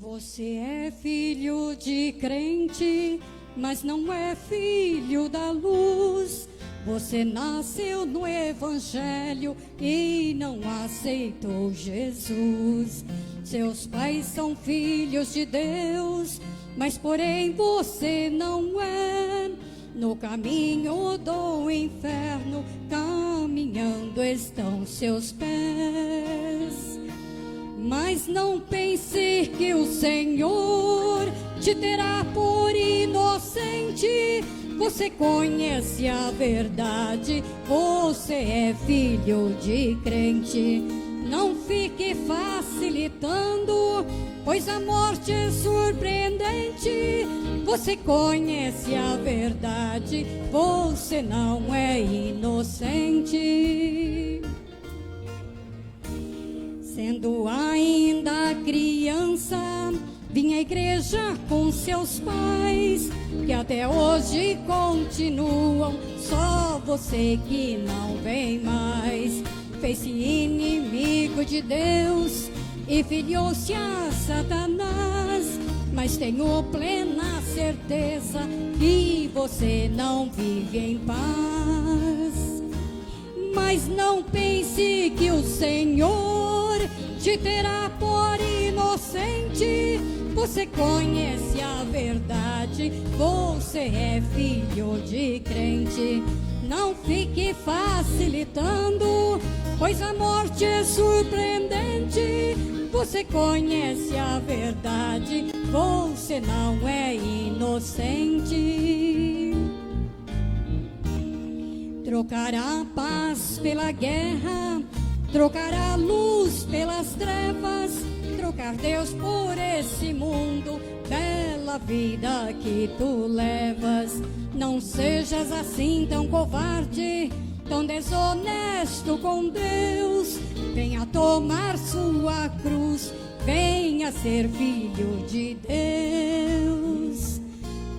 Você é filho de crente, mas não é filho da luz. Você nasceu no Evangelho e não aceitou Jesus. Seus pais são filhos de Deus, mas porém você não é. No caminho do inferno, caminhando estão seus pés. Mas não pense que o Senhor te terá por inocente. Você conhece a verdade, você é filho de crente. Não fique facilitando, pois a morte é surpreendente. Você conhece a verdade, você não é inocente. Sendo ainda criança, vim à igreja com seus pais, que até hoje continuam, só você que não vem mais. Fez-se inimigo de Deus e filiou-se a Satanás, mas tenho plena certeza que você não vive em paz. Mas não pense que o Senhor te terá por inocente. Você conhece a verdade, você é filho de crente. Não fique facilitando, pois a morte é surpreendente. Você conhece a verdade, você não é inocente. Trocar a paz pela guerra, trocar a luz pelas trevas, trocar Deus por esse mundo, bela vida que tu levas. Não sejas assim tão covarde, tão desonesto com Deus. Venha tomar sua cruz, venha ser filho de Deus.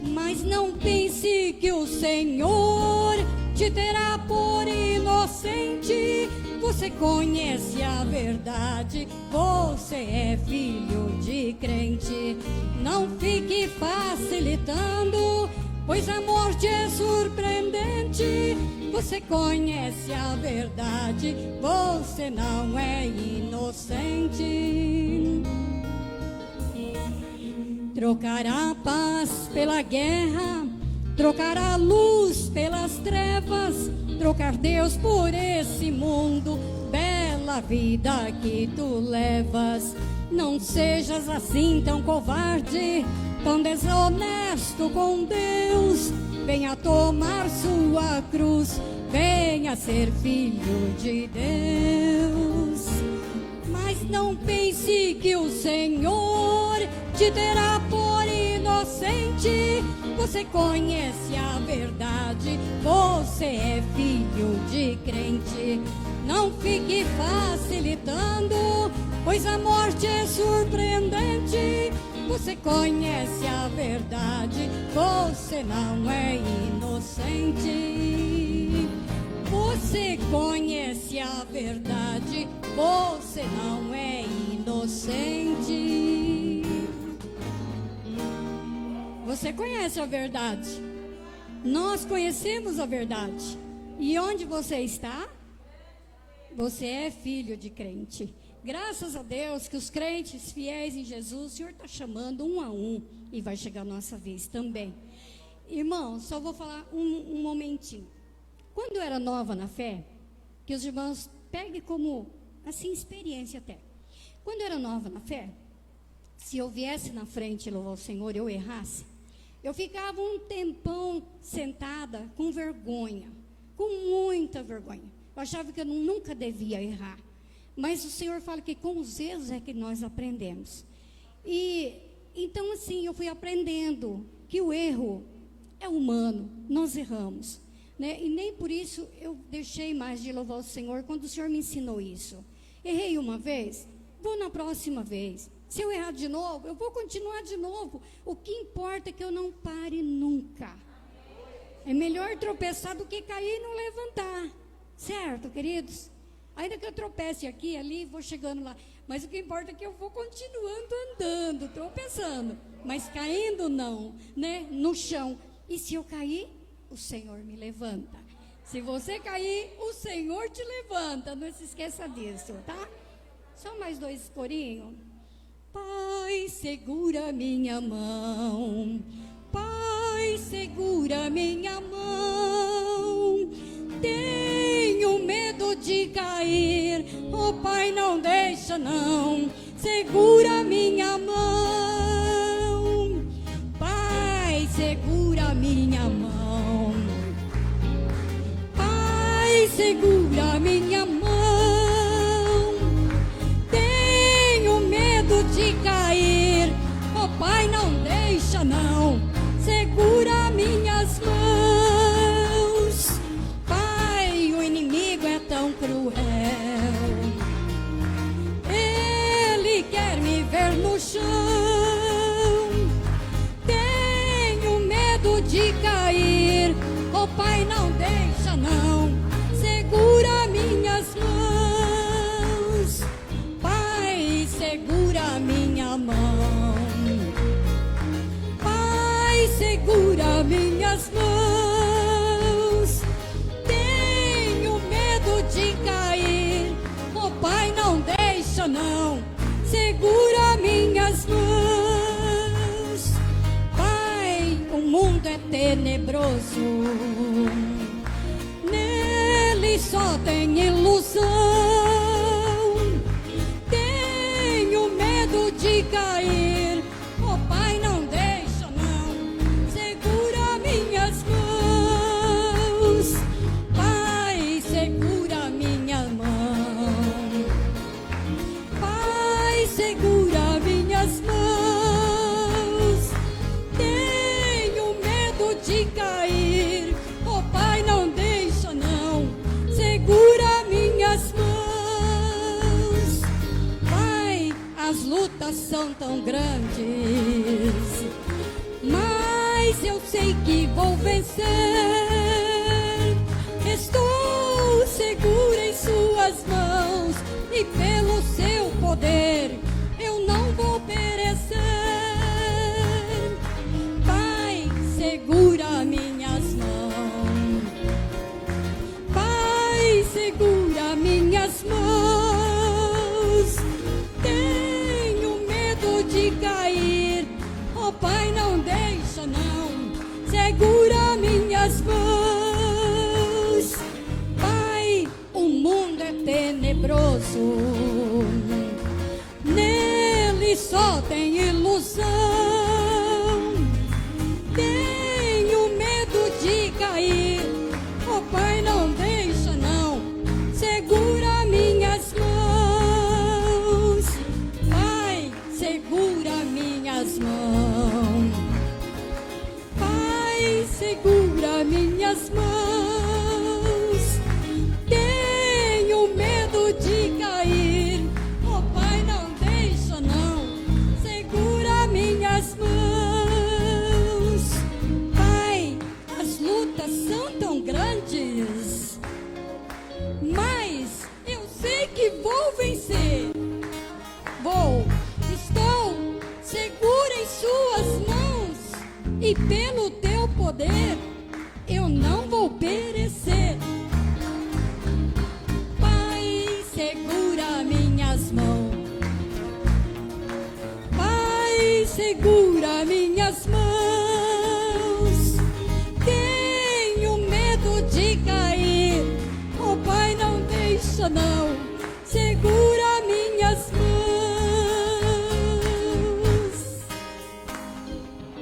Mas não pense que o Senhor te terá por inocente. Você conhece a verdade, você é filho de crente. Não fique facilitando, pois a morte é surpreendente. Você conhece a verdade, você não é inocente. Trocar a paz pela guerra, trocar a luz pelas trevas, trocar Deus por esse mundo, bela vida que tu levas. Não sejas assim tão covarde, tão desonesto com Deus. Venha tomar sua cruz, venha ser filho de Deus. Mas não pense que o Senhor te terá por inocente. Você conhece a verdade, você é filho de crente. Não fique facilitando, pois a morte é surpreendente. Você conhece a verdade, você não é inocente. Você conhece a verdade, você não é inocente. Você conhece a verdade. Nós conhecemos a verdade. E onde você está? Você é filho de crente. Graças a Deus que os crentes fiéis em Jesus, o Senhor está chamando um a um. E vai chegar a nossa vez também. Irmãos, só vou falar um momentinho. Quando eu era nova na fé, que os irmãos peguem como, assim, experiência até. Quando eu era nova na fé, se eu viesse na frente louvar o Senhor e eu errasse, eu ficava um tempão sentada com vergonha, com muita vergonha. Eu achava que eu nunca devia errar. Mas o Senhor fala que com os erros é que nós aprendemos. E então assim, eu fui aprendendo que o erro é humano, nós erramos, né? E nem por isso eu deixei mais de louvar o Senhor quando o Senhor me ensinou isso. Errei uma vez, vou na próxima vez. Se eu errar de novo, eu vou continuar de novo. O que importa é que eu não pare nunca. É melhor tropeçar do que cair e não levantar. Certo, queridos? Ainda que eu tropece aqui, ali, vou chegando lá. Mas o que importa é que eu vou continuando andando, tropeçando. Mas caindo não, né? No chão. E se eu cair, o Senhor me levanta. Se você cair, o Senhor te levanta. Não se esqueça disso, tá? Só mais 2 corinhos. Pai, segura minha mão. Pai, segura minha mão. Tenho medo de cair. Oh, Pai, não deixa não. Segura minha mão. Pai, segura minha mão. Pai, segura minha mão. Tenho medo de cair. Oh, Pai, não deixa não. Segura minhas mãos. Pai, o inimigo é tão cruel. Ele quer me ver no chão. Tenho medo de cair. Oh, Pai, não deixa não. Segura minhas mãos. Pai, segura minha mão. Pai, segura minhas mãos. Tenho medo de cair. Oh, Pai, não deixa não. Segura minhas mãos. Pai, o mundo é tenebroso. Nele só tem ilusão. Tenho medo de cair. Oh, Pai, não deixa não. Segura minhas mãos. Pai, segura minha mão. Pai, segura minhas mãos. Tenho medo de cair. Oh, Pai, não deixa não. Segura minhas mãos. Pai, as lutas são tão grandes, mas eu sei que vou vencer. Estou segura em suas mãos e pelo seu poder eu não vou perecer. Pai, segura minhas mãos. Pai, segura minhas mãos. Tenho medo de cair. Oh, Pai, não deixa não. Segura minhas mãos. Pai, o mundo é tenebroso. Nele só tem ilusão. Tenho medo de cair. Oh, Pai, não deixa não. Segura minhas mãos. Pai, segura minhas mãos. Pai, segura minhas mãos. Tenho medo de cair. Oh, Pai, não deixa não. Segura minhas mãos. Pai, as lutas são tão grandes, mas eu sei que vou vencer. Vou, estou segura em suas mãos e pelo teu poder eu não vou perecer. Pai, segura minhas mãos. Pai, segura minhas mãos. Tenho medo de cair. Oh, Pai, não deixa não. Segura minhas mãos.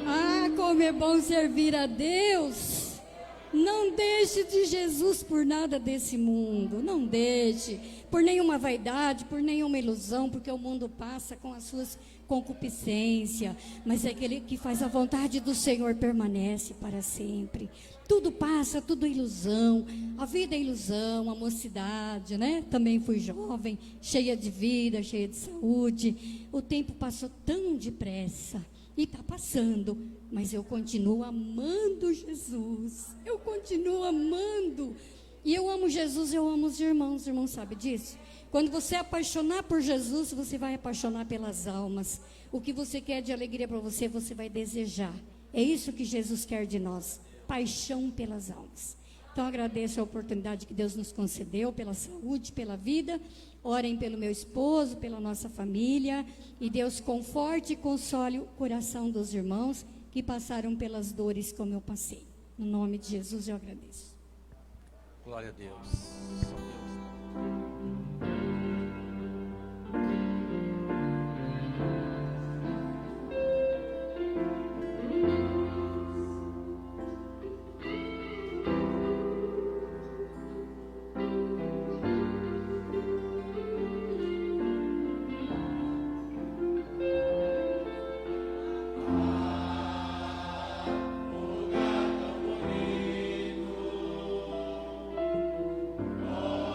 Ah, como é bom servir a Deus. Não deixe de Jesus por nada desse mundo. Não deixe por nenhuma vaidade, por nenhuma ilusão, porque o mundo passa com as suas concupiscências, mas aquele que faz a vontade do Senhor permanece para sempre. Tudo passa, tudo é ilusão. A vida é ilusão, a mocidade, né? Também fui jovem, cheia de vida, cheia de saúde. O tempo passou tão depressa. E está passando, mas eu continuo amando Jesus. Eu continuo amando. E eu amo Jesus, eu amo os irmãos sabem disso? Quando você apaixonar por Jesus, você vai apaixonar pelas almas. O que você quer de alegria para você, você vai desejar. É isso que Jesus quer de nós, paixão pelas almas. Então agradeço a oportunidade que Deus nos concedeu, pela saúde, pela vida. Orem pelo meu esposo, pela nossa família. E Deus conforte e console o coração dos irmãos que passaram pelas dores como eu passei. No nome de Jesus eu agradeço. Glória a Deus. Só Deus. Oh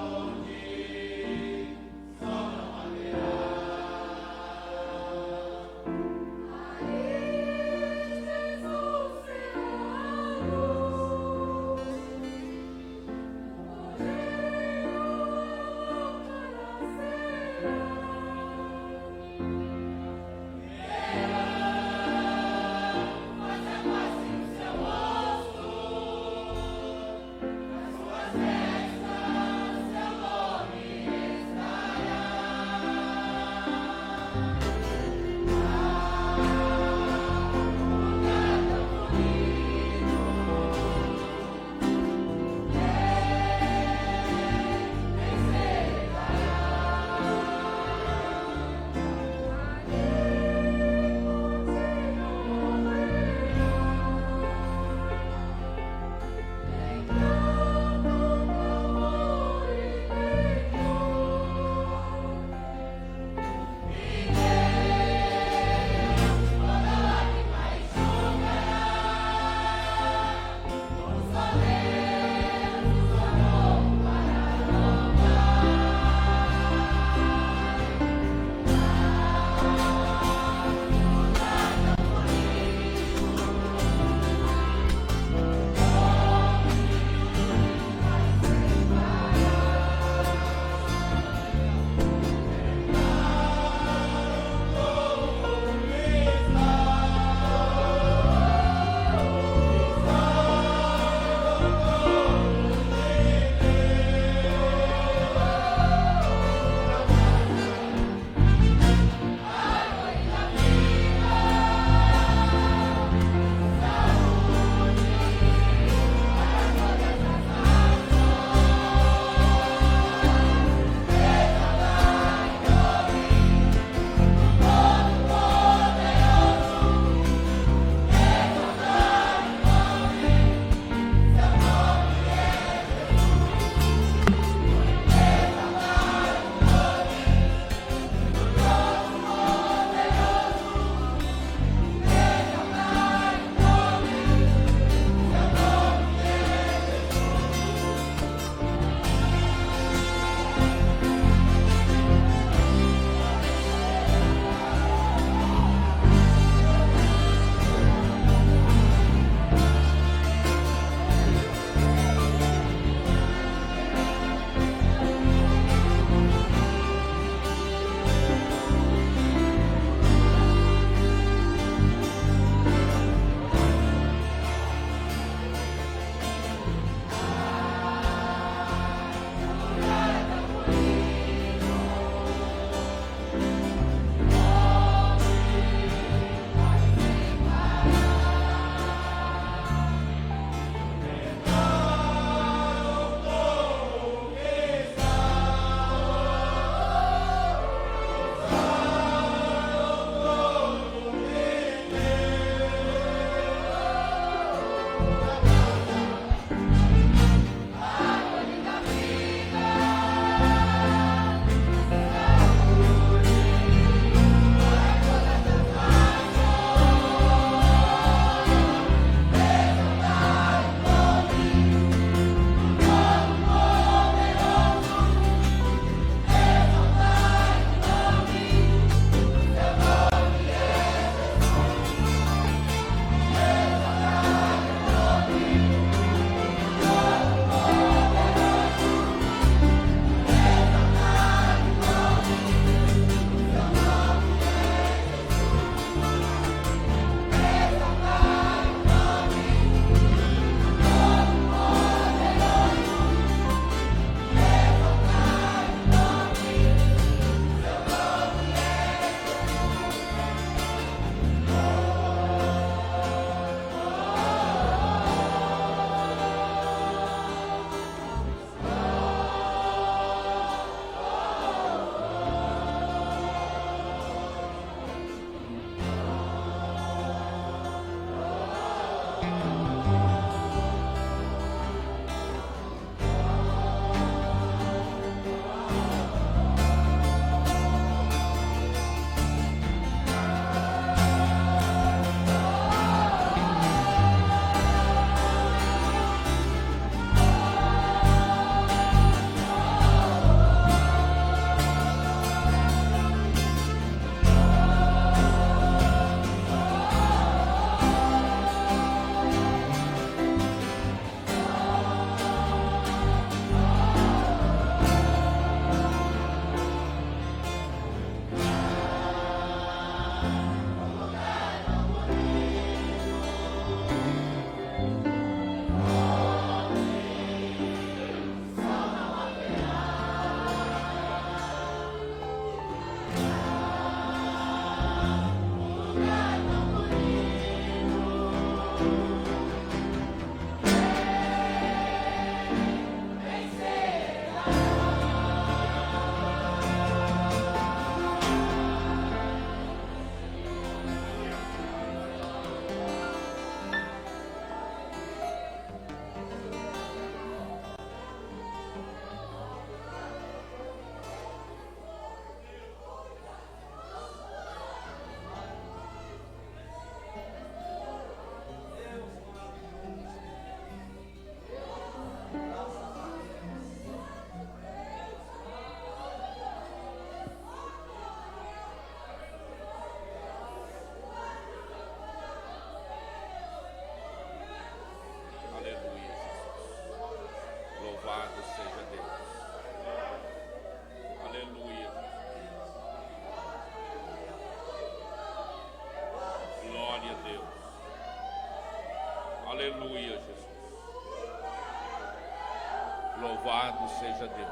seja Deus.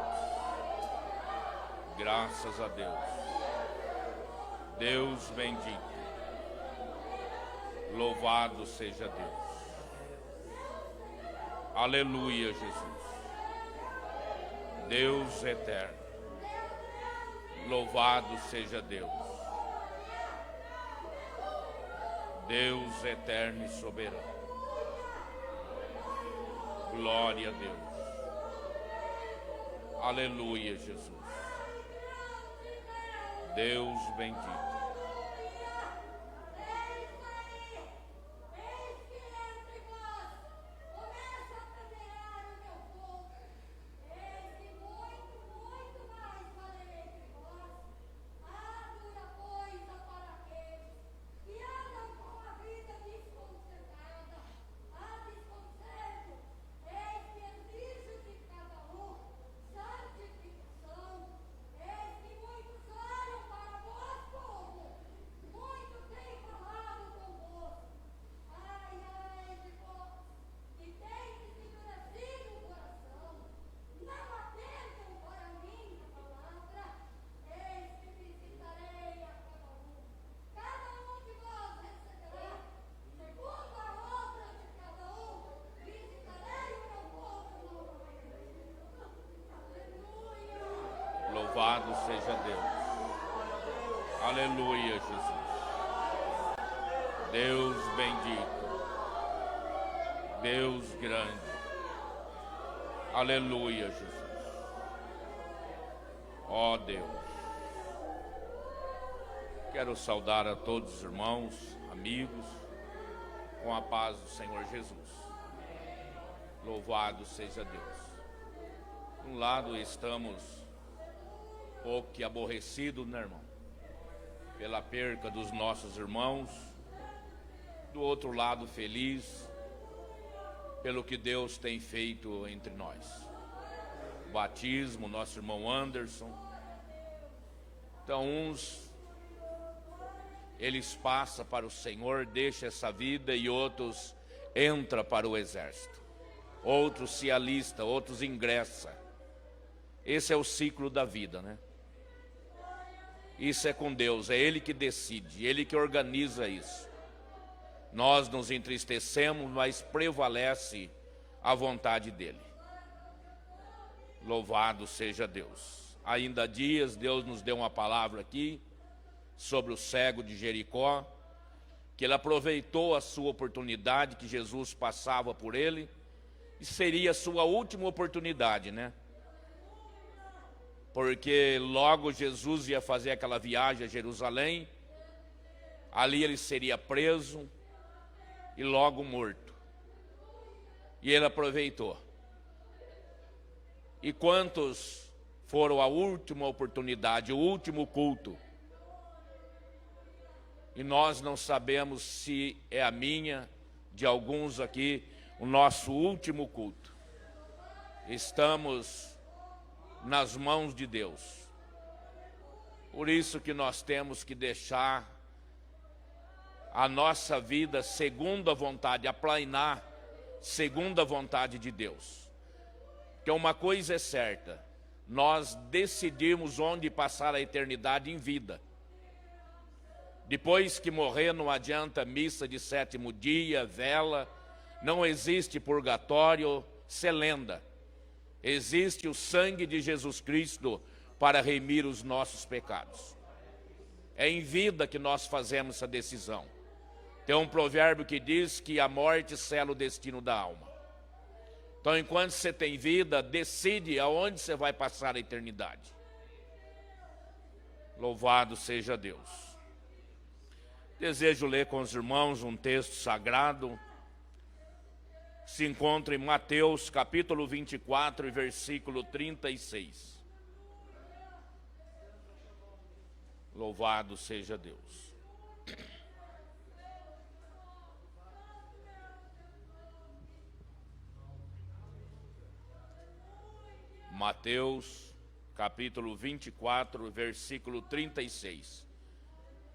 Graças a Deus. Deus bendito. Louvado seja Deus. Aleluia, Jesus. Deus eterno. Louvado seja Deus. Deus eterno e soberano. Glória a Deus. Aleluia, Jesus. Deus bendito. Louvado seja Deus. Aleluia, Jesus. Deus bendito. Deus grande. Aleluia, Jesus. Ó Deus. Quero saudar a todos os irmãos, amigos, com a paz do Senhor Jesus. Louvado seja Deus. De um lado estamos pouco que aborrecido, né, irmão? Pela perca dos nossos irmãos. Do outro lado, feliz pelo que Deus tem feito entre nós. O batismo, nosso irmão Anderson. Então, uns, eles passam para o Senhor, deixam essa vida, e outros entram para o exército. Outros se alistam, outros ingressam. Esse é o ciclo da vida, né? Isso é com Deus, é Ele que decide, Ele que organiza isso. Nós nos entristecemos, mas prevalece a vontade dEle. Louvado seja Deus. Ainda há dias, Deus nos deu uma palavra aqui sobre o cego de Jericó, que ele aproveitou a sua oportunidade, que Jesus passava por ele, e seria a sua última oportunidade, né? Porque logo Jesus ia fazer aquela viagem a Jerusalém, ali ele seria preso e logo morto. E ele aproveitou. E quantos foram a última oportunidade, o último culto? E nós não sabemos se é a minha, de alguns aqui, o nosso último culto. Estamos nas mãos de Deus. Por isso que nós temos que deixar a nossa vida segundo a vontade, aplainar segundo a vontade de Deus. Porque uma coisa é certa, nós decidimos onde passar a eternidade em vida. Depois que morrer não adianta missa de sétimo dia, vela, não existe purgatório, selenda. Existe o sangue de Jesus Cristo para remir os nossos pecados. É em vida que nós fazemos essa decisão. Tem um provérbio que diz que a morte sela o destino da alma. Então, enquanto você tem vida, decide aonde você vai passar a eternidade. Louvado seja Deus. Desejo ler com os irmãos um texto sagrado. Se encontra em Mateus capítulo 24 e versículo 36. Louvado seja Deus. Mateus capítulo 24, versículo 36.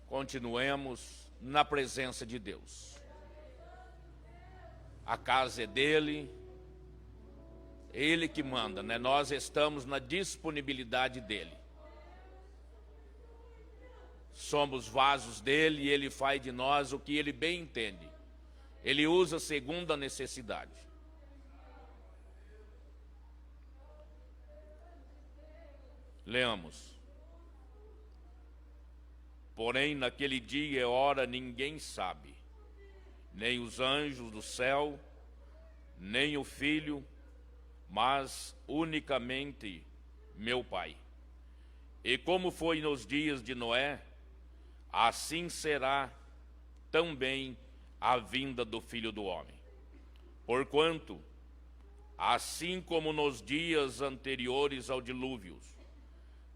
Continuemos na presença de Deus. A casa é dele, É Ele que manda, né? Nós estamos na disponibilidade dele. Somos vasos dele e ele faz de nós o que ele bem entende. Ele usa segundo a necessidade. Leamos. Porém, naquele dia e hora ninguém sabe, nem os anjos do céu, nem o Filho, mas unicamente meu Pai. E como foi nos dias de Noé, assim será também a vinda do Filho do Homem. Porquanto, assim como nos dias anteriores ao dilúvio,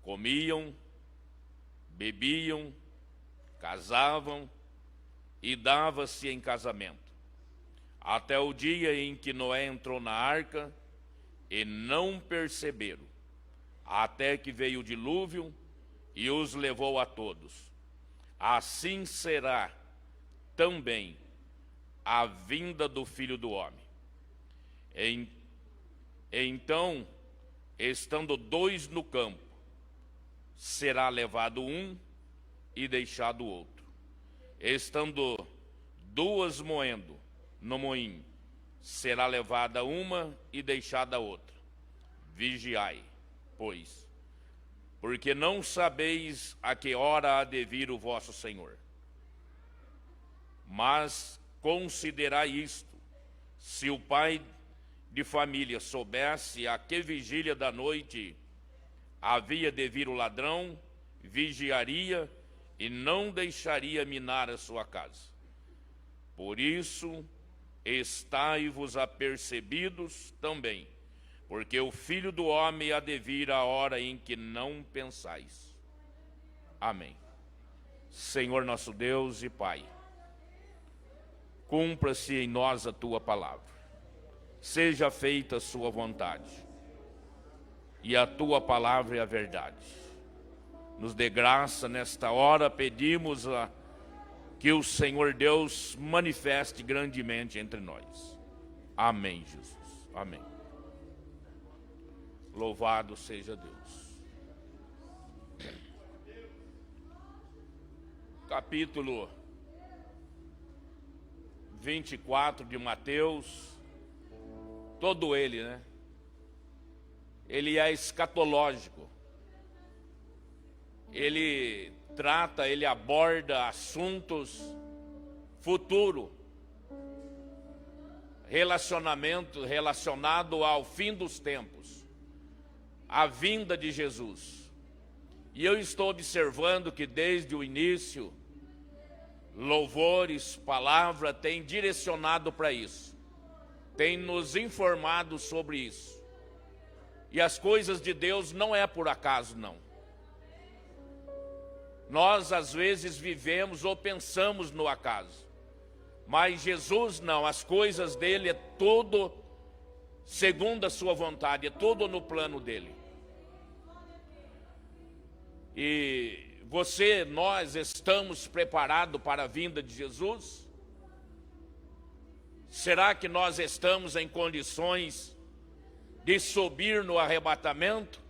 comiam, bebiam, casavam e dava-se em casamento, até o dia em que Noé entrou na arca, e não perceberam, até que veio o dilúvio e os levou a todos. Assim será também a vinda do Filho do Homem. Então, estando dois no campo, será levado um e deixado o outro. Estando duas moendo no moinho, será levada uma e deixada a outra. Vigiai, pois, porque não sabeis a que hora há de vir o vosso Senhor. Mas considerai isto: se o pai de família soubesse a que vigília da noite havia de vir o ladrão, vigiaria e não deixaria minar a sua casa. Por isso, estai-vos apercebidos também, porque o Filho do Homem há de vir a hora em que não pensais. Amém. Senhor nosso Deus e Pai, cumpra-se em nós a Tua palavra. Seja feita a Sua vontade. E a Tua palavra é a verdade. Nos dê graça nesta hora, pedimos que o Senhor Deus manifeste grandemente entre nós. Amém, Jesus. Amém. Louvado seja Deus. Capítulo 24 de Mateus, todo ele, né? Ele é escatológico. Ele trata, ele aborda assuntos futuro, relacionado ao fim dos tempos, a vinda de Jesus. E eu estou observando que desde o início, louvores, palavra, tem direcionado para isso, tem nos informado sobre isso. E as coisas de Deus não é por acaso, não. Nós às vezes vivemos ou pensamos no acaso, mas Jesus não, as coisas dele é tudo segundo a sua vontade, é tudo no plano dele. E nós estamos preparados para a vinda de Jesus? Será que nós estamos em condições de subir no arrebatamento?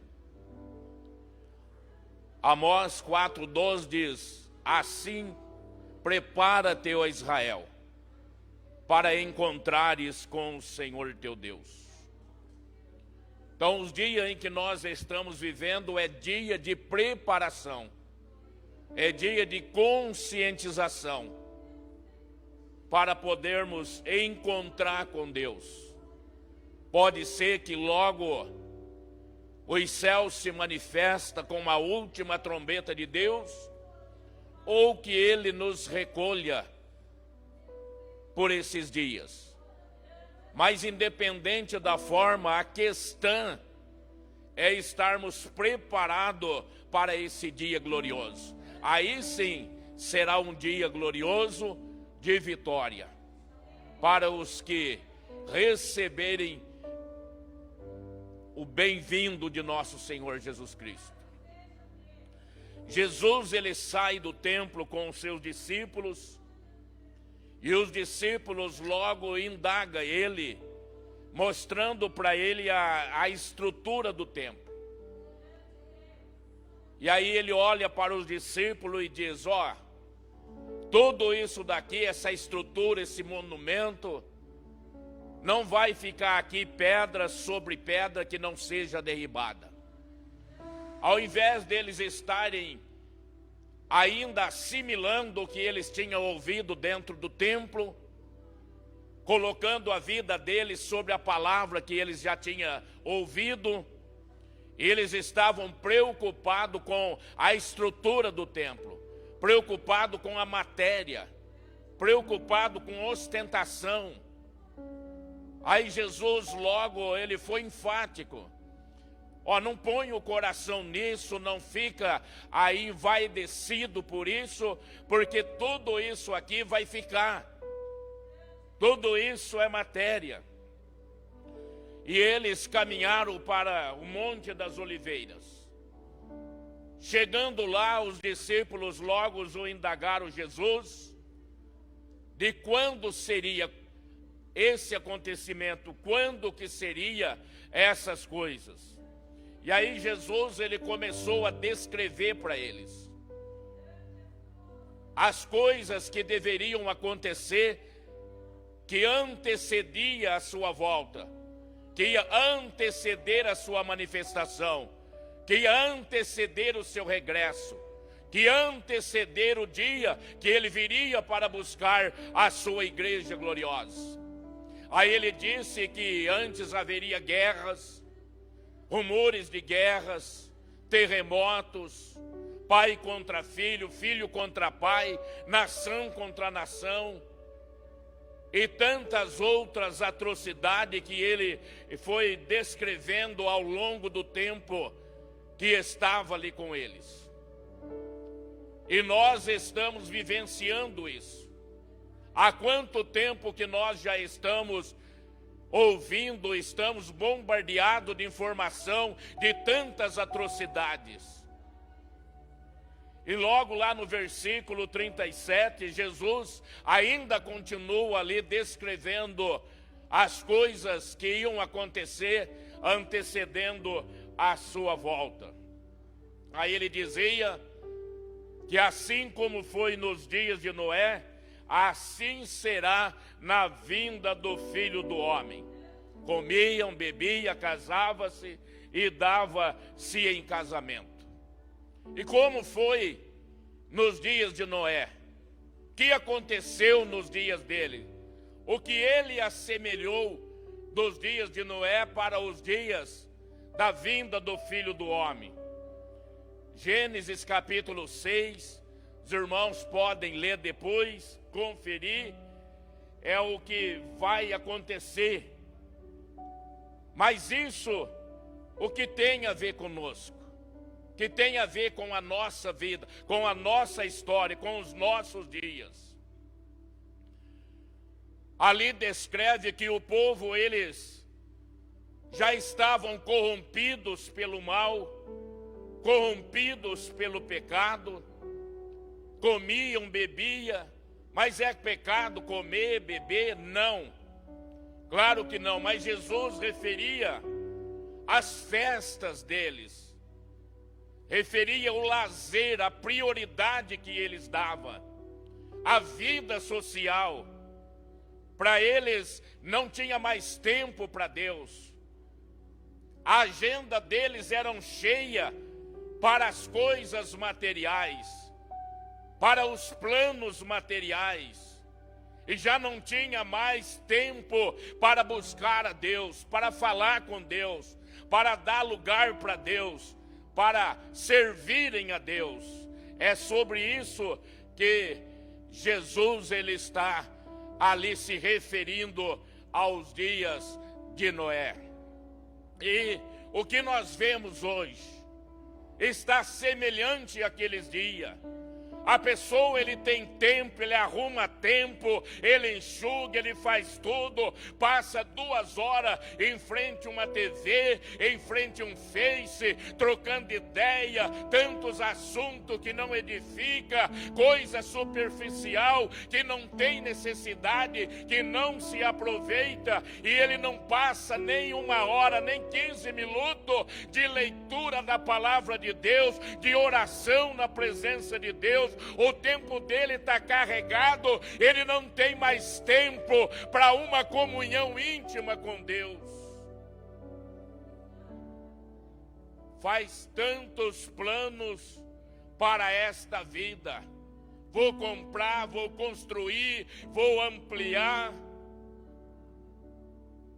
Amós 4:12 diz: assim prepara-te, ó Israel, para encontrares com o Senhor teu Deus. Então, os dias em que nós estamos vivendo é dia de preparação, é dia de conscientização, para podermos encontrar com Deus. Pode ser que logo os céus se manifestam com a última trombeta de Deus, ou que Ele nos recolha por esses dias. Mas independente da forma, a questão é estarmos preparados para esse dia glorioso. Aí sim será um dia glorioso de vitória para os que receberem o bem-vindo de nosso Senhor Jesus Cristo. Jesus, ele sai do templo com os seus discípulos, e os discípulos logo indagam ele mostrando para ele a estrutura do templo. E aí ele olha para os discípulos e diz: ó, tudo isso daqui, essa estrutura, esse monumento, não vai ficar aqui pedra sobre pedra que não seja derribada. Ao invés deles estarem ainda assimilando o que eles tinham ouvido dentro do templo, colocando a vida deles sobre a palavra que eles já tinham ouvido, eles estavam preocupados com a estrutura do templo, preocupados com a matéria, preocupados com ostentação. Aí Jesus logo, ele foi enfático. Ó, não põe o coração nisso, não fica aí envaidecido por isso, porque tudo isso aqui vai ficar. Tudo isso é matéria. E eles caminharam para o Monte das Oliveiras. Chegando lá, os discípulos logo o indagaram Jesus de quando seria esse acontecimento, quando que seria essas coisas. E aí Jesus, ele começou a descrever para eles as coisas que deveriam acontecer, que antecedia a sua volta, que ia anteceder a sua manifestação, que ia anteceder o seu regresso, que ia anteceder o dia que ele viria para buscar a sua igreja gloriosa. Aí ele disse que antes haveria guerras, rumores de guerras, terremotos, pai contra filho, filho contra pai, nação contra nação, e tantas outras atrocidades que ele foi descrevendo ao longo do tempo que estava ali com eles. E nós estamos vivenciando isso. Há quanto tempo que nós já estamos ouvindo, estamos bombardeados de informação de tantas atrocidades. E logo lá no versículo 37, Jesus ainda continua ali descrevendo as coisas que iam acontecer antecedendo a sua volta. Aí ele dizia que assim como foi nos dias de Noé, assim será na vinda do Filho do Homem. Comiam, bebiam, casavam-se e dava-se em casamento. E como foi nos dias de Noé? O que aconteceu nos dias dele? O que ele assemelhou dos dias de Noé para os dias da vinda do Filho do Homem? Gênesis capítulo 6, os irmãos podem ler depois, conferir, é o que vai acontecer. Mas isso, o que tem a ver conosco? Que tem a ver com a nossa vida, com a nossa história, com os nossos dias. Ali descreve que o povo, eles já estavam corrompidos pelo mal, corrompidos pelo pecado, comiam, bebiam, mas é pecado comer, beber? Não, claro que não, mas Jesus referia às festas deles, referia o lazer, a prioridade que eles davam, a vida social. Para eles não tinha mais tempo para Deus. A agenda deles era cheia para as coisas materiais, para os planos materiais. E já não tinha mais tempo para buscar a Deus, para falar com Deus, para dar lugar para Deus, para servirem a Deus. É sobre isso que Jesus ele está ali se referindo aos dias de Noé. E o que nós vemos hoje está semelhante àqueles dias. A pessoa, ele tem tempo, ele arruma tempo, ele enxuga, ele faz tudo, passa 2 horas em frente a uma TV, em frente a um Face, trocando ideia, tantos assuntos que não edifica, coisa superficial, que não tem necessidade, que não se aproveita, e ele não passa nem 1 hora, nem 15 minutos de leitura da palavra de Deus, de oração na presença de Deus. O tempo dele está carregado, ele não tem mais tempo para uma comunhão íntima com Deus. Faz tantos planos para esta vida. Vou comprar, vou construir, vou ampliar.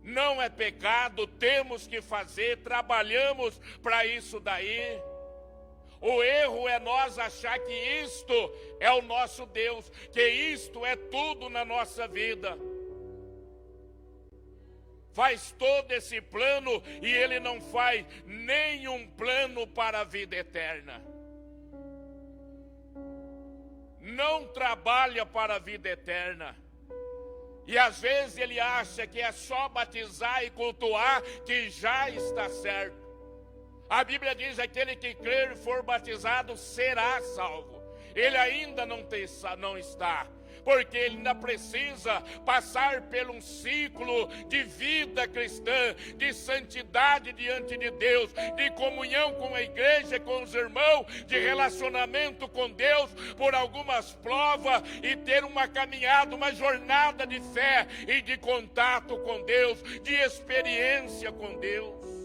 Não é pecado, temos que fazer, trabalhamos para isso daí. O erro é nós achar que isto é o nosso Deus, que isto é tudo na nossa vida. Faz todo esse plano e ele não faz nenhum plano para a vida eterna. Não trabalha para a vida eterna. E às vezes ele acha que é só batizar e cultuar que já está certo. A Bíblia diz: aquele que crer e for batizado será salvo. Ele ainda não está, porque ele ainda precisa passar por um ciclo de vida cristã, de santidade diante de Deus, de comunhão com a igreja, com os irmãos, de relacionamento com Deus, por algumas provas, e ter uma caminhada, uma jornada de fé e de contato com Deus, de experiência com Deus.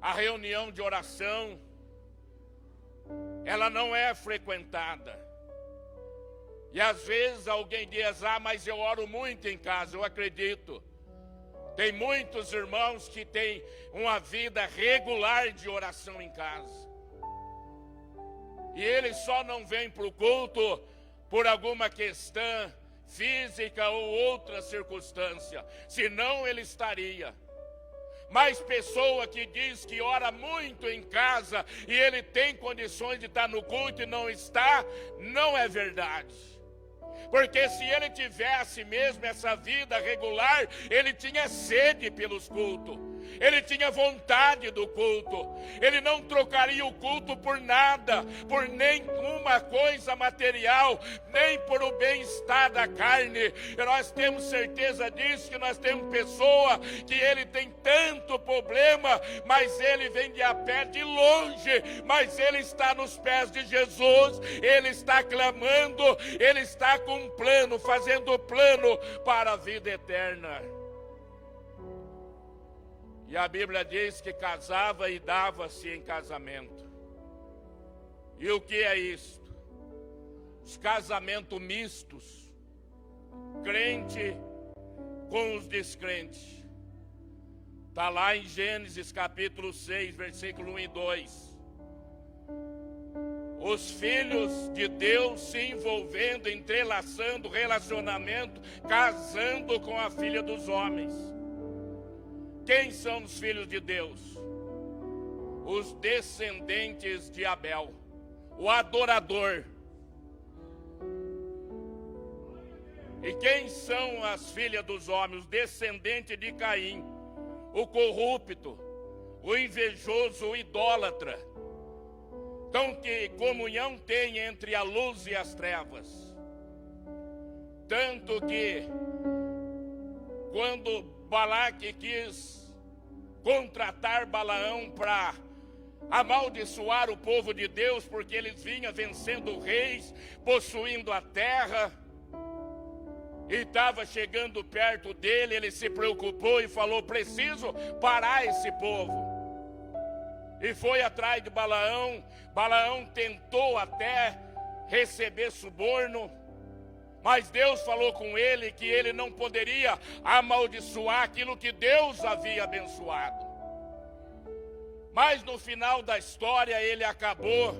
A reunião de oração, ela não é frequentada. E às vezes alguém diz: mas eu oro muito em casa. Eu acredito. Tem muitos irmãos que têm uma vida regular de oração em casa. E eles só não vêm para o culto por alguma questão física ou outra circunstância. Senão ele estaria. Mas pessoa que diz que ora muito em casa e ele tem condições de estar no culto e não está, não é verdade. Porque se ele tivesse mesmo essa vida regular, ele tinha sede pelos cultos. Ele tinha vontade do culto. Ele não trocaria o culto por nada, por nenhuma coisa material, nem por o bem-estar da carne. E nós temos certeza disso, que nós temos pessoa que ele tem tanto problema, mas ele vem de a pé de longe, mas ele está nos pés de Jesus, ele está clamando, ele está com um plano, fazendo plano para a vida eterna. E a Bíblia diz que casava e dava-se em casamento. E o que é isto? Os casamentos mistos. Crente com os descrentes. Está lá em Gênesis capítulo 6, versículo 1 e 2. Os filhos de Deus se envolvendo, entrelaçando relacionamento, casando com a filha dos homens. Quem são os filhos de Deus? Os descendentes de Abel, o adorador. E quem são as filhas dos homens? Os descendentes de Caim, o corrupto, o invejoso, o idólatra. Então, que comunhão tem entre a luz e as trevas? Tanto que, quando Balaque quis contratar Balaão para amaldiçoar o povo de Deus, porque eles vinham vencendo reis, possuindo a terra, e estava chegando perto dele, ele se preocupou e falou: preciso parar esse povo. E foi atrás de Balaão. Balaão tentou até receber suborno, mas Deus falou com ele que ele não poderia amaldiçoar aquilo que Deus havia abençoado. Mas no final da história ele acabou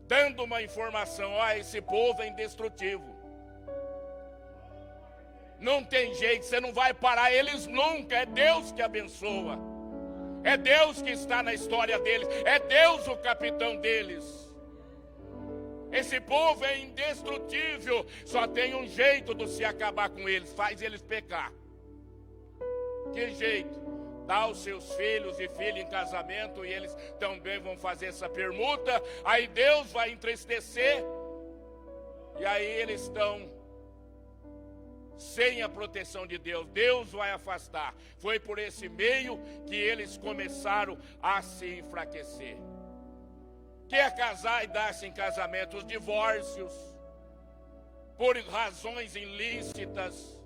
dando uma informação: esse povo é indestrutível. Não tem jeito, você não vai parar eles nunca, é Deus que abençoa. É Deus que está na história deles. É Deus o capitão deles. Esse povo é indestrutível. Só tem um jeito de se acabar com eles. Faz eles pecar. Que jeito? Dá os seus filhos e filhas em casamento e eles também vão fazer essa permuta. Aí Deus vai entristecer. E aí eles estão sem a proteção de Deus. Deus vai afastar. Foi por esse meio que eles começaram a se enfraquecer. Quer casar e dar-se em casamento? Os divórcios, por razões ilícitas,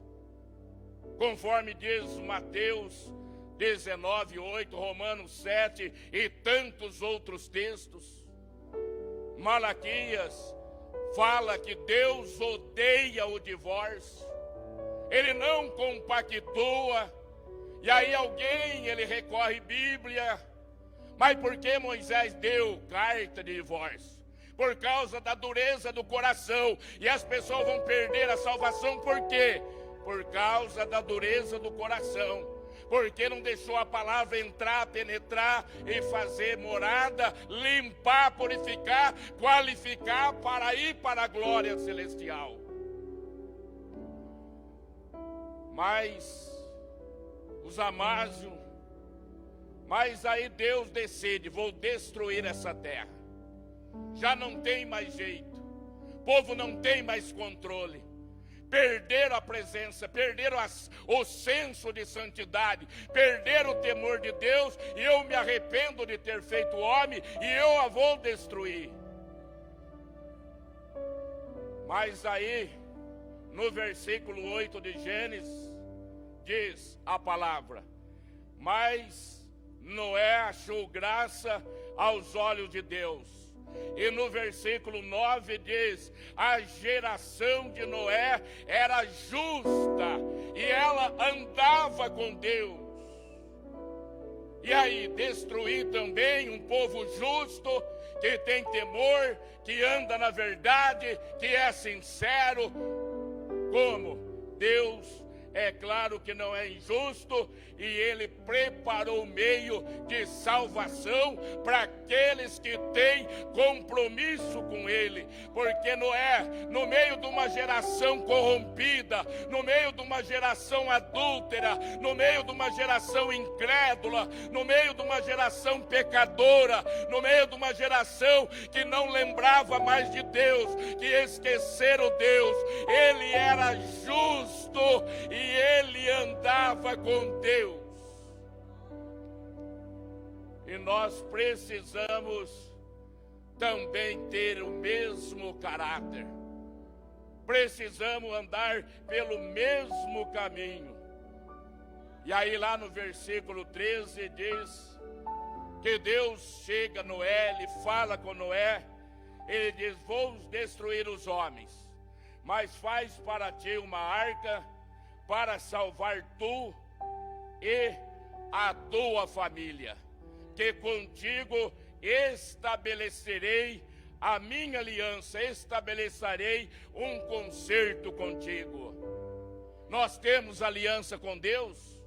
conforme diz Mateus 19:8, Romanos 7 e tantos outros textos. Malaquias fala que Deus odeia o divórcio. Ele não compactua. E aí ele recorre à Bíblia. Mas por que Moisés deu carta de divórcio? Por causa da dureza do coração. E as pessoas vão perder a salvação. Por quê? Por causa da dureza do coração. Porque não deixou a palavra entrar, penetrar e fazer morada, limpar, purificar, qualificar para ir para a glória celestial. Mas os Amásios, mas aí Deus decide: vou destruir essa terra. Já não tem mais jeito. O povo não tem mais controle. Perderam a presença, perderam o senso de santidade, perderam o temor de Deus. E eu me arrependo de ter feito homem e eu a vou destruir. Mas aí, no versículo 8 de Gênesis, diz a palavra: mas Noé achou graça aos olhos de Deus. E no versículo 9 diz: a geração de Noé era justa e ela andava com Deus. E aí, destruir também um povo justo, que tem temor, que anda na verdade, que é sincero. Como? Deus, é claro que não é injusto, e Ele preparou o meio de salvação para aqueles que têm compromisso com Ele. Porque Noé, no meio de uma geração corrompida, no meio de uma geração adúltera, no meio de uma geração incrédula, no meio de uma geração pecadora, no meio de uma geração que não lembrava mais de Deus, que esqueceram Deus, ele era justo e ele andava com Deus. E nós precisamos também ter o mesmo caráter. Precisamos andar pelo mesmo caminho. E aí lá no versículo 13 diz que Deus chega a Noé, ele fala com Noé, ele diz: vou destruir os homens, mas faz para ti uma arca para salvar tu e a tua família, que contigo estabelecerei a minha aliança, estabelecerei um concerto contigo. Nós temos aliança com Deus?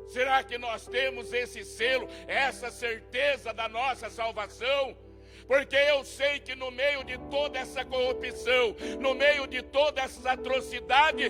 Será que nós temos esse selo, essa certeza da nossa salvação? Porque eu sei que no meio de toda essa corrupção, no meio de toda essa atrocidade,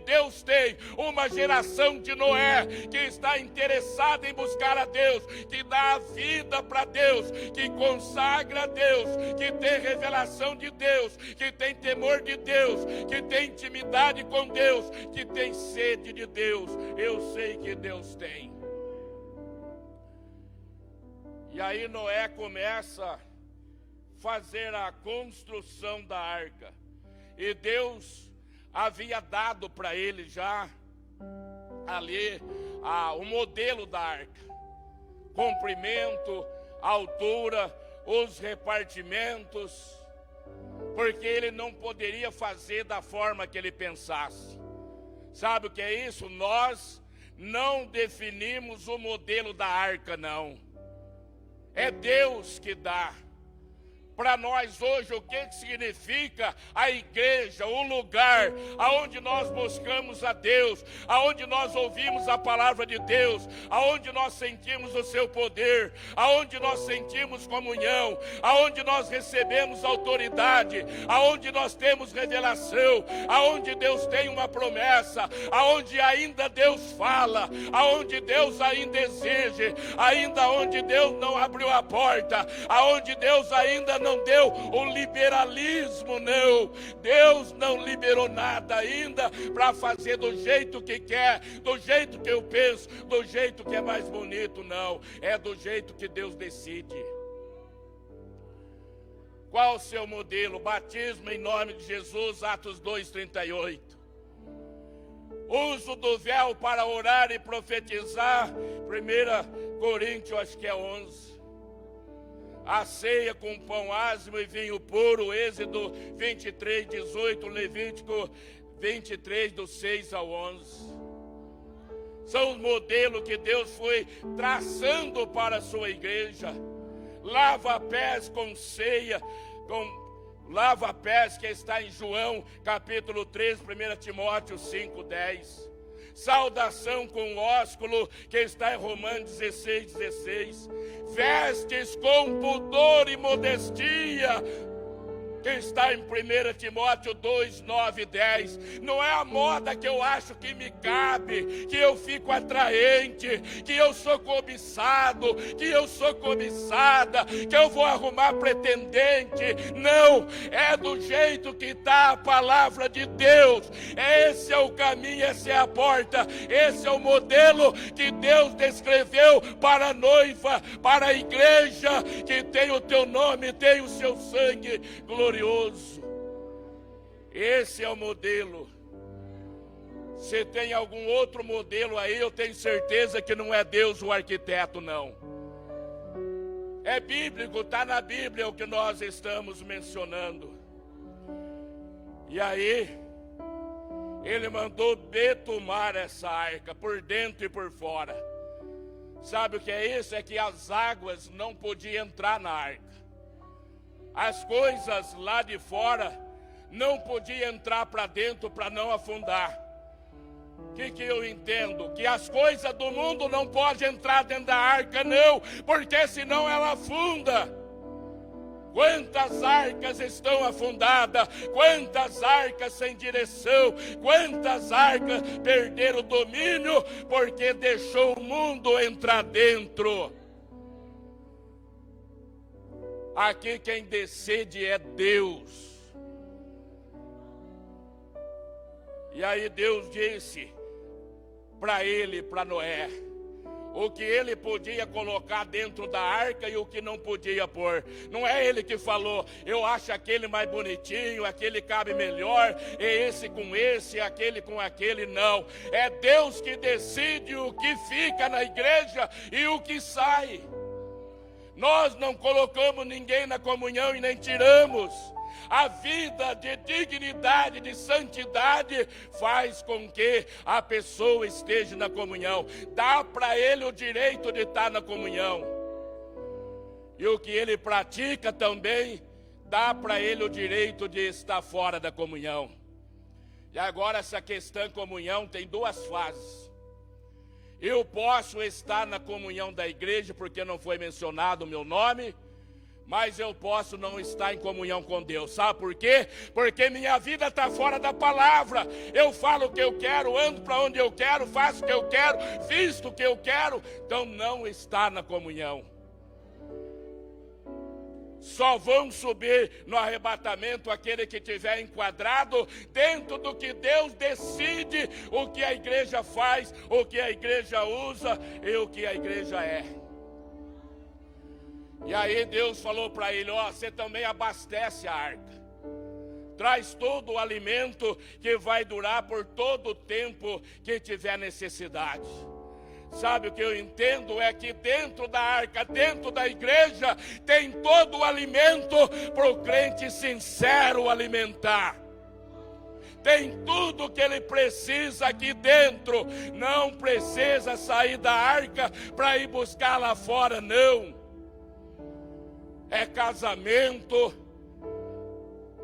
Deus tem uma geração de Noé que está interessada em buscar a Deus, que dá a vida para Deus, que consagra a Deus, que tem revelação de Deus, que tem temor de Deus, que tem intimidade com Deus, que tem sede de Deus. Eu sei que Deus tem. E aí Noé começa a fazer a construção da arca. E Deus havia dado para ele já ali o modelo da arca. Comprimento, altura, os repartimentos. Porque ele não poderia fazer da forma que ele pensasse. Sabe o que é isso? Nós não definimos o modelo da arca, não. É Deus que dá. para nós hoje o que significa a igreja, o lugar aonde nós buscamos a Deus, aonde nós ouvimos a palavra de Deus, aonde nós sentimos o seu poder, aonde nós sentimos comunhão, aonde nós recebemos autoridade, aonde nós temos revelação, aonde Deus tem uma promessa, aonde ainda Deus fala, aonde Deus ainda exige, ainda onde Deus não abriu a porta, aonde Deus ainda não deu o liberalismo, não. Deus não liberou nada ainda para fazer do jeito que quer, do jeito que eu penso, do jeito que é mais bonito, não. É do jeito que Deus decide. Qual o seu modelo? Batismo em nome de Jesus, Atos 2:38. Uso do véu para orar e profetizar, 1 Coríntios, acho que é 11. A ceia com pão ázimo e vinho puro, Êxodo 23:18, Levítico 23, do 6 ao 11. São os modelos que Deus foi traçando para a sua igreja. Lava-pés com ceia, lava-pés que está em João, capítulo 3, 1 Timóteo 5:10. Saudação com ósculo, que está em Romanos 16:16. Vestes com pudor e modestia, que está em 1 Timóteo 2, 9 e 10. Não é a moda que eu acho que me cabe, que eu fico atraente, que eu sou cobiçado, que eu sou cobiçada, que eu vou arrumar pretendente. Não, é do jeito que está a palavra de Deus. Esse é o caminho, essa é a porta, esse é o modelo que Deus descreveu para a noiva, para a igreja, que tem o teu nome, tem o seu sangue glorioso. Esse é o modelo. Se tem algum outro modelo aí, eu tenho certeza que não é Deus o arquiteto, não. É bíblico, está na Bíblia o que nós estamos mencionando. E aí, ele mandou betumar essa arca, por dentro e por fora. Sabe o que é isso? É que as águas não podiam entrar na arca. As coisas lá de fora não podiam entrar para dentro para não afundar. O que eu entendo? Que as coisas do mundo não podem entrar dentro da arca, não, porque senão ela afunda. Quantas arcas estão afundadas, quantas arcas sem direção, quantas arcas perderam o domínio, porque deixou o mundo entrar dentro. Aqui quem decide é Deus. E aí Deus disse para ele, para Noé, o que ele podia colocar dentro da arca e o que não podia pôr. Não é ele que falou, eu acho aquele mais bonitinho, aquele cabe melhor, é esse com esse, aquele com aquele, não. É Deus que decide o que fica na igreja e o que sai. Nós não colocamos ninguém na comunhão e nem tiramos. A vida de dignidade, de santidade, faz com que a pessoa esteja na comunhão. Dá para ele o direito de estar na comunhão. E o que ele pratica também, dá para ele o direito de estar fora da comunhão. E agora essa questão comunhão tem duas fases. Eu posso estar na comunhão da igreja porque não foi mencionado o meu nome, mas eu posso não estar em comunhão com Deus. Sabe por quê? Porque minha vida está fora da palavra. Eu falo o que eu quero, ando para onde eu quero, faço o que eu quero, visto o que eu quero. Então não está na comunhão. Só vão subir no arrebatamento aquele que tiver enquadrado dentro do que Deus decide, o que a igreja faz, o que a igreja usa e o que a igreja é. E aí Deus falou para ele, você também abastece a arca. Traz todo o alimento que vai durar por todo o tempo que tiver necessidade. Sabe o que eu entendo? É que dentro da arca, dentro da igreja, tem todo o alimento para o crente sincero alimentar. Tem tudo que ele precisa aqui dentro. Não precisa sair da arca para ir buscar lá fora, não. é casamento,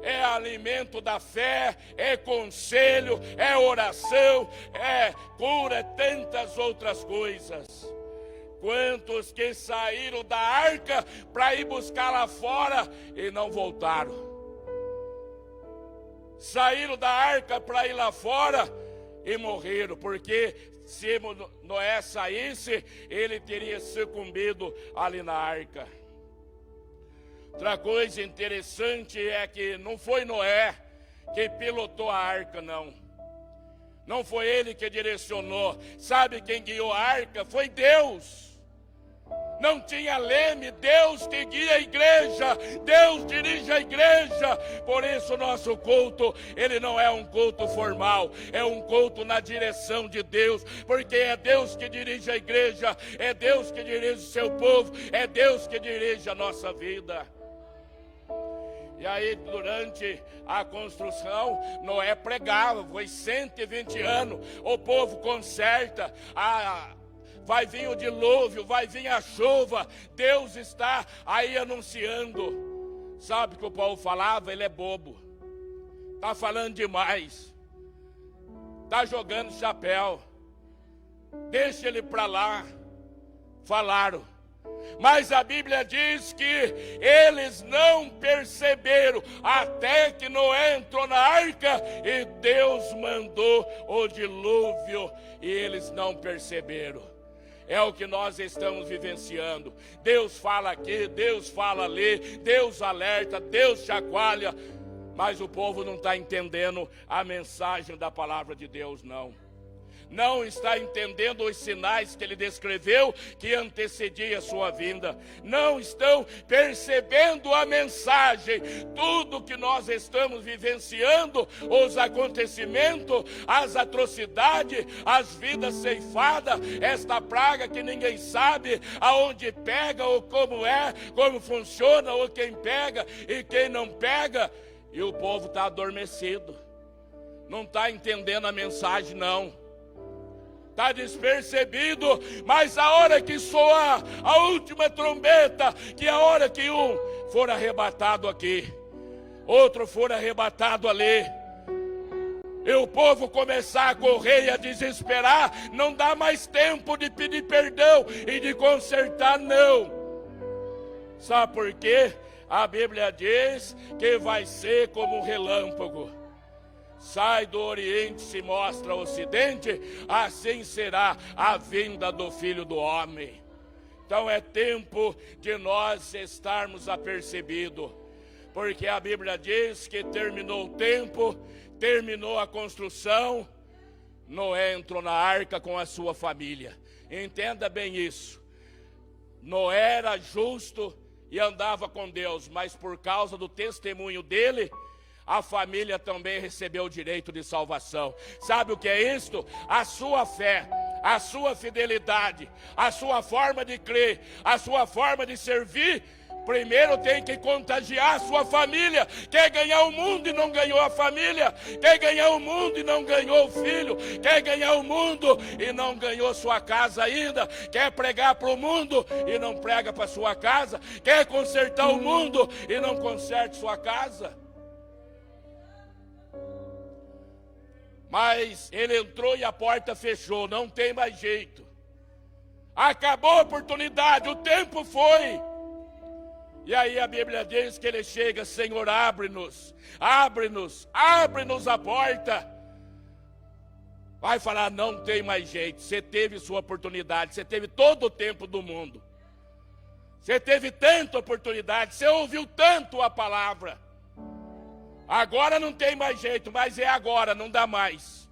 é alimento da fé, é conselho, é oração, é cura, tantas outras coisas. Quantos que saíram da arca para ir buscar lá fora e não voltaram? Saíram da arca para ir lá fora e morreram, porque se Noé saísse, ele teria sucumbido ali na arca. Outra coisa interessante é que não foi Noé que pilotou a arca, não. Não foi ele que direcionou. Sabe quem guiou a arca? Foi Deus. Não tinha leme, Deus que guia a igreja, Deus dirige a igreja. Por isso o nosso culto, ele não é um culto formal, é um culto na direção de Deus, porque é Deus que dirige a igreja, é Deus que dirige o seu povo, é Deus que dirige a nossa vida. E aí, durante a construção, Noé pregava, foi 120 anos, o povo conserta, vai vir o dilúvio, vai vir a chuva, Deus está aí anunciando. Sabe o que o Paulo falava? Ele é bobo, está falando demais, está jogando chapéu, deixa ele para lá. Falaram, mas a Bíblia diz que eles não perceberam até que Noé entrou na arca e Deus mandou o dilúvio e eles não perceberam. É o que nós estamos vivenciando. Deus fala aqui, Deus fala ali, Deus alerta, Deus chacoalha, mas o povo não está entendendo a mensagem da palavra de Deus, não. Não está entendendo os sinais que ele descreveu que antecedia a sua vinda. Não estão percebendo a mensagem. Tudo que nós estamos vivenciando, os acontecimentos, as atrocidades, as vidas ceifadas, esta praga que ninguém sabe aonde pega ou como é, como funciona, ou quem pega e quem não pega. E o povo está adormecido. Não está entendendo a mensagem, não. Está despercebido, mas a hora que soar a última trombeta, que é a hora que um for arrebatado aqui, outro for arrebatado ali, e o povo começar a correr e a desesperar, não dá mais tempo de pedir perdão e de consertar, não. Sabe por quê? A Bíblia diz que vai ser como um relâmpago. Sai do Oriente, se mostra ao Ocidente, assim será a vinda do Filho do Homem. Então é tempo de nós estarmos apercebidos, porque a Bíblia diz que terminou o tempo, terminou a construção, Noé entrou na arca com a sua família. Entenda bem isso. Noé era justo e andava com Deus, mas por causa do testemunho dele, a família também recebeu o direito de salvação. Sabe o que é isto? A sua fé, a sua fidelidade, a sua forma de crer, a sua forma de servir, primeiro tem que contagiar a sua família. Quer ganhar o mundo e não ganhou a família, quer ganhar o mundo e não ganhou o filho, quer ganhar o mundo e não ganhou sua casa ainda, quer pregar para o mundo e não prega para sua casa, quer consertar o mundo e não conserta sua casa. Mas ele entrou e a porta fechou, não tem mais jeito. Acabou a oportunidade, o tempo foi. E aí a Bíblia diz que ele chega, Senhor, abre-nos, abre-nos, abre-nos a porta. Vai falar, não tem mais jeito, você teve sua oportunidade, você teve todo o tempo do mundo. Você teve tanta oportunidade, você ouviu tanto a palavra. Agora não tem mais jeito, mas é agora, não dá mais.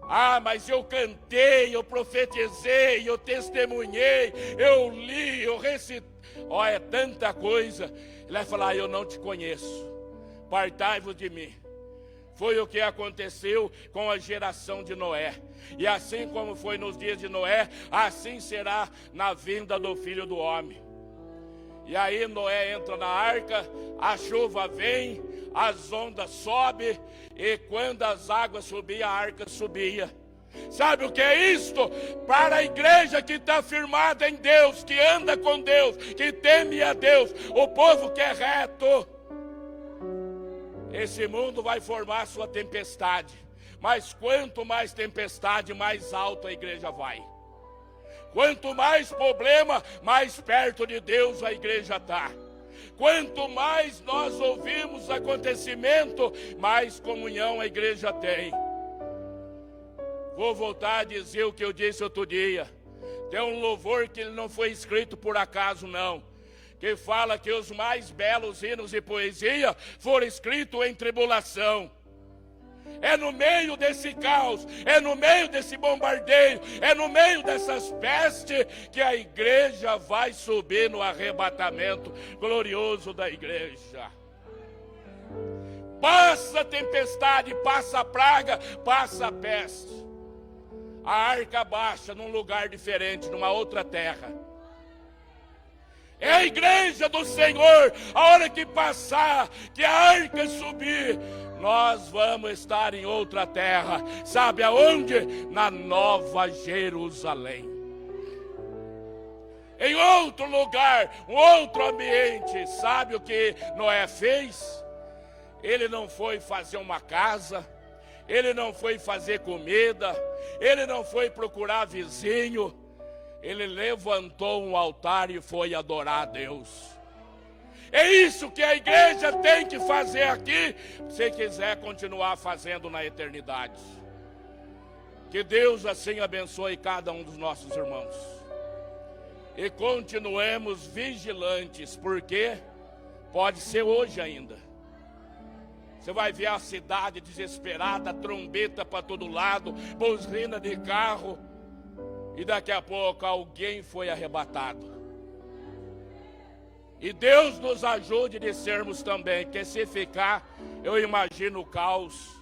Ah, mas eu cantei, eu profetizei, eu testemunhei, eu li, eu recitei. Olha, é tanta coisa. Ele vai falar, eu não te conheço, partai-vos de mim. Foi o que aconteceu com a geração de Noé. E assim como foi nos dias de Noé, assim será na vinda do Filho do Homem. E aí Noé entra na arca, a chuva vem, as ondas sobem, e quando as águas subiam, a arca subia. Sabe o que é isto? Para a igreja que está firmada em Deus, que anda com Deus, que teme a Deus, o povo que é reto. Esse mundo vai formar sua tempestade, mas quanto mais tempestade, mais alto a igreja vai. Quanto mais problema, mais perto de Deus a igreja está. Quanto mais nós ouvimos acontecimento, mais comunhão a igreja tem. Vou voltar a dizer o que eu disse outro dia. Tem um louvor que ele não foi escrito por acaso, não. Que fala que os mais belos hinos e poesia foram escritos em tribulação. É no meio desse caos, é no meio desse bombardeio, é no meio dessas pestes que a igreja vai subir no arrebatamento glorioso da igreja. Passa a tempestade, passa a praga, passa a peste. A arca baixa num lugar diferente, numa outra terra. É a igreja do Senhor. A hora que passar, que a arca subir, nós vamos estar em outra terra. Sabe aonde? Na Nova Jerusalém. Em outro lugar, um outro ambiente. Sabe o que Noé fez? Ele não foi fazer uma casa, ele não foi fazer comida, ele não foi procurar vizinho. Ele levantou um altar e foi adorar a Deus. É isso que a igreja tem que fazer aqui, se quiser continuar fazendo na eternidade. Que Deus assim abençoe cada um dos nossos irmãos. E continuemos vigilantes, porque pode ser hoje ainda. Você vai ver a cidade desesperada, trombeta para todo lado, buzina de carro. E daqui a pouco alguém foi arrebatado. E Deus nos ajude de sermos também, porque se ficar, eu imagino o caos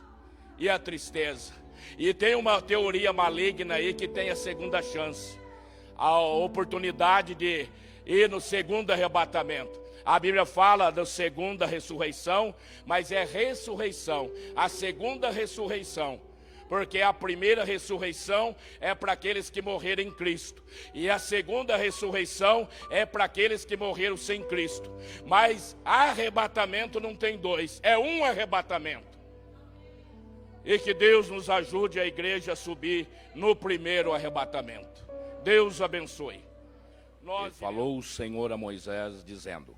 e a tristeza. E tem uma teoria maligna aí que tem a segunda chance, a oportunidade de ir no segundo arrebatamento. A Bíblia fala da segunda ressurreição, mas é ressurreição, a segunda ressurreição. Porque a primeira ressurreição é para aqueles que morreram em Cristo. E a segunda ressurreição é para aqueles que morreram sem Cristo. Mas arrebatamento não tem dois, é um arrebatamento. E que Deus nos ajude a igreja a subir no primeiro arrebatamento. Deus abençoe. Falou o Senhor a Moisés dizendo: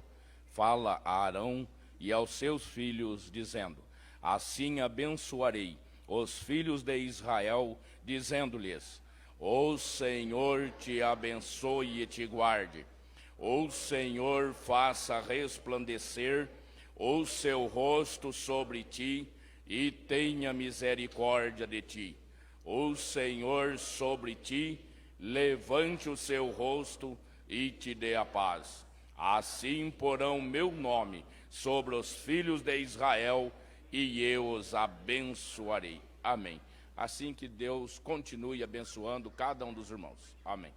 fala a Arão e aos seus filhos dizendo: assim abençoarei os filhos de Israel, dizendo-lhes: o Senhor te abençoe e te guarde. O Senhor faça resplandecer o seu rosto sobre ti e tenha misericórdia de ti. O Senhor sobre ti levante o seu rosto e te dê a paz. Assim porão meu nome sobre os filhos de Israel, e eu os abençoarei. Amém. Assim que Deus continue abençoando cada um dos irmãos. Amém.